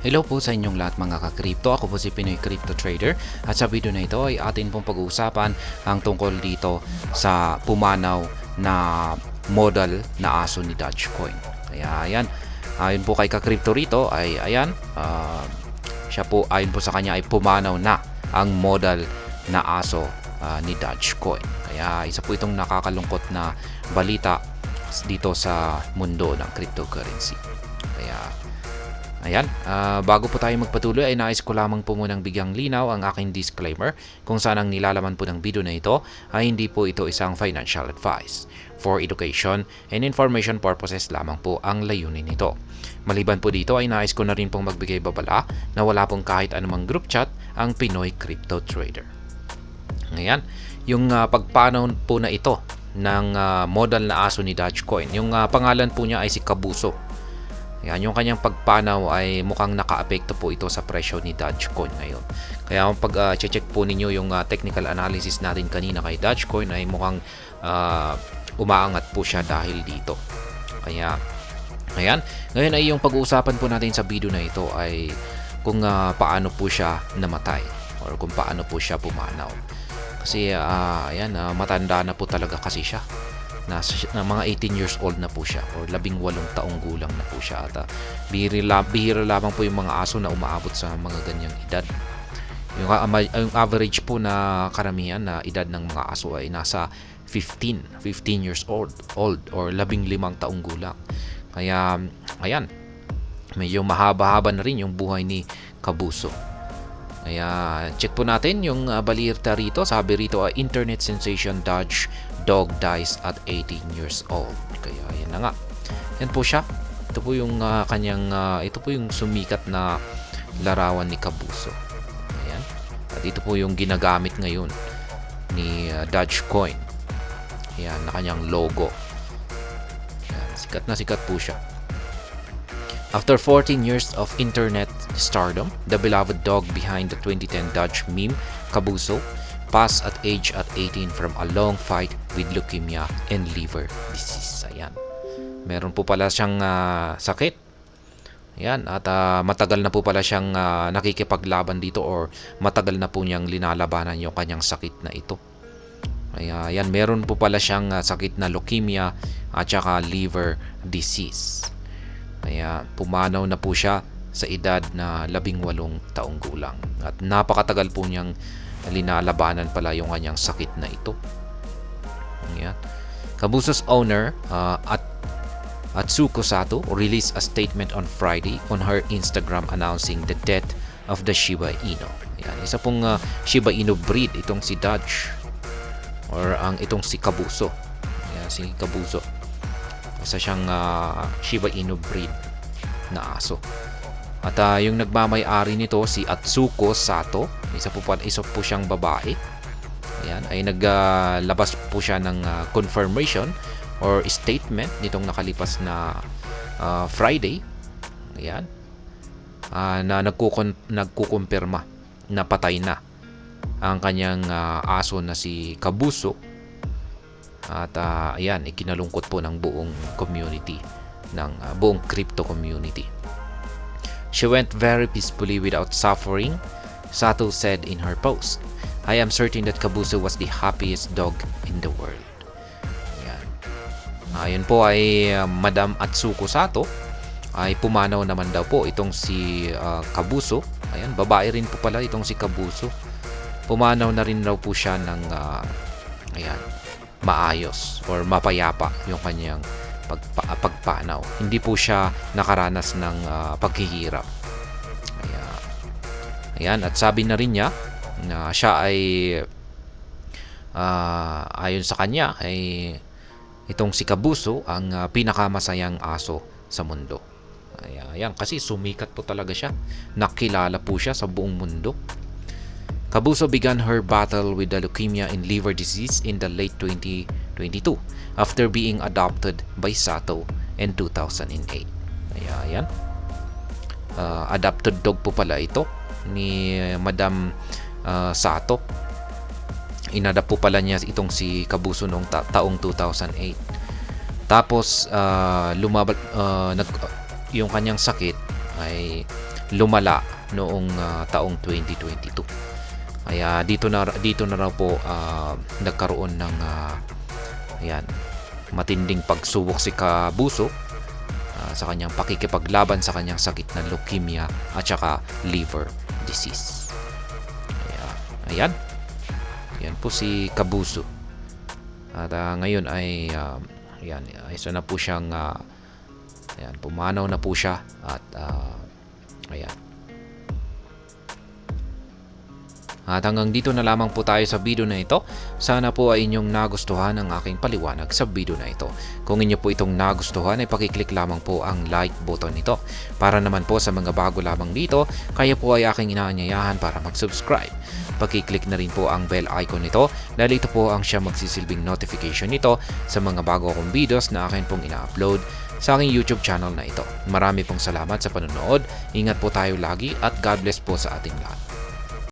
Hello po sa inyong lahat mga ka-crypto. Ako po si Pinoy Crypto Trader at sa video na ito ay atin pong pag-uusapan ang tungkol dito sa pumanaw na model na aso ni Dogecoin. Kaya ayan, ayon po kay ka-crypto rito ay ayan, siya po ayon po sa kanya ay pumanaw na ang model na aso ni Dogecoin. Kaya isa po itong nakakalungkot na balita dito sa mundo ng cryptocurrency. Kaya ayan, bago po tayo magpatuloy ay nais ko lamang po munang bigyang linaw ang aking disclaimer kung saan ang nilalaman po ng video na ito ay hindi po ito isang financial advice. For education and information purposes lamang po ang layunin nito. Maliban po dito ay nais ko na rin pong magbigay babala na wala pong kahit anumang group chat ang Pinoy Crypto Trader. Ngayon, yung pagpanaw po na ito ng model na aso ni Dogecoin, yung pangalan po niya ay si Kabuso. Yan, yung kanyang pagpanaw ay mukhang naka-apekto po ito sa presyo ni Dogecoin ngayon. Kaya kung pag-check po ninyo yung technical analysis natin kanina kay Dogecoin ay mukhang umaangat po siya dahil dito. Kaya, ayan. Ngayon ay yung pag-uusapan po natin sa video na ito ay kung paano po siya namatay or kung paano po siya pumanaw. Kasi, ayan, matanda na po talaga kasi siya. Na mga 18 years old na po siya or 18 taong gulang na po siya at bihira lamang po yung mga aso na umaabot sa mga ganyang edad. Yung average po na karamihan na edad ng mga aso ay nasa 15 years old or 15 taong gulang. Kaya ayan, medyo mahaba-haba na rin yung buhay ni Kabuso. Kaya check po natin yung balita rito. Sabi rito ay internet sensation dog dies at 18 years old. Kaya yan na nga. Yan po siya. Ito po yung ito po yung sumikat na larawan ni Kabuso. Ayan. At ito po yung ginagamit ngayon ni Dogecoin. Ayan, na kanyang logo. Ayan, sikat na sikat po siya. After 14 years of internet stardom, the beloved dog behind the 2010 Doge meme, Kabuso, passed at 18 from a long fight with leukemia and liver disease. Ayan. Meron po pala siyang sakit. Ayan. At matagal na po pala siyang nakikipaglaban dito or matagal na po niyang linalabanan yung kanyang sakit na ito. Kaya ayan, meron po pala siyang sakit na leukemia at saka liver disease. Kaya pumanaw na po siya sa edad na 18 taong gulang. At napakatagal po niyang linalabanan pala yung kanyang sakit na ito. Ayan. Kabuso's owner Atsuko Sato released a statement on Friday on her Instagram announcing the death of the Shiba Inu. Ayan. Isa pong Shiba Inu breed itong si Doge or itong si Kabuso. Ayan, si Kabuso. Isa siyang Shiba Inu breed na aso. At yung nagmamay-ari nito si Atsuko Sato, isa po siyang babae. Ayan, ay naglabas po siya ng confirmation or statement nitong nakalipas na Friday. Ayan. Na nagkukumpirma na patay na ang kanyang aso na si Kabuso. At ayan, ikinalungkot po ng buong community, ng buong crypto community. She went very peacefully without suffering, Sato said in her post. I am certain that Kabuso was the happiest dog in the world. Ayan. Ayan po ay Madam Atsuko Sato ay pumanaw naman daw po itong si Kabuso. Ayan, babae rin po pala itong si Kabuso. Pumanaw na rin daw po siya ng ayan, maayos or mapayapa yung kanyang pagpanaw. Hindi po siya nakaranas ng paghihirap. Ayan, at sabi na rin niya na siya ay ayon sa kanya ay itong si Kabuso ang pinakamasayang aso sa mundo. Ayan, kasi sumikat po talaga siya. Nakilala po siya sa buong mundo. Kabuso began her battle with the leukemia and liver disease in the late 2022 after being adopted by Sato in 2008. Ayan. Adopted dog po pala ito ni Madam Sato. Inadapt po pala niya itong si Kabuso noong taong 2008. Tapos yung kanyang sakit ay lumala noong taong 2022. Kaya dito na raw po nagkaroon ng ayan, matinding pagsubok si Kabuso sa kanyang pakikipaglaban sa kanyang sakit na leukemia at saka liver disease. Ayan. Yan po si Kabuso. At ngayon ay ayan, isa na po siyang ayan, pumanaw na po siya at ayan. At hanggang dito na lamang po tayo sa video na ito. Sana po ay inyong nagustuhan ang aking paliwanag sa video na ito. Kung inyo po itong nagustuhan ay pakiclick lamang po ang like button nito. Para naman po sa mga bago lamang dito, kayo po ay aking inaanyayahan para mag-subscribe. Pakiclick na rin po ang bell icon nito dahil ito po ang siya magsisilbing notification nito sa mga bago kong videos na akin pong ina-upload sa aking YouTube channel na ito. Marami pong salamat sa panonood. Ingat po tayo lagi at God bless po sa ating lahat.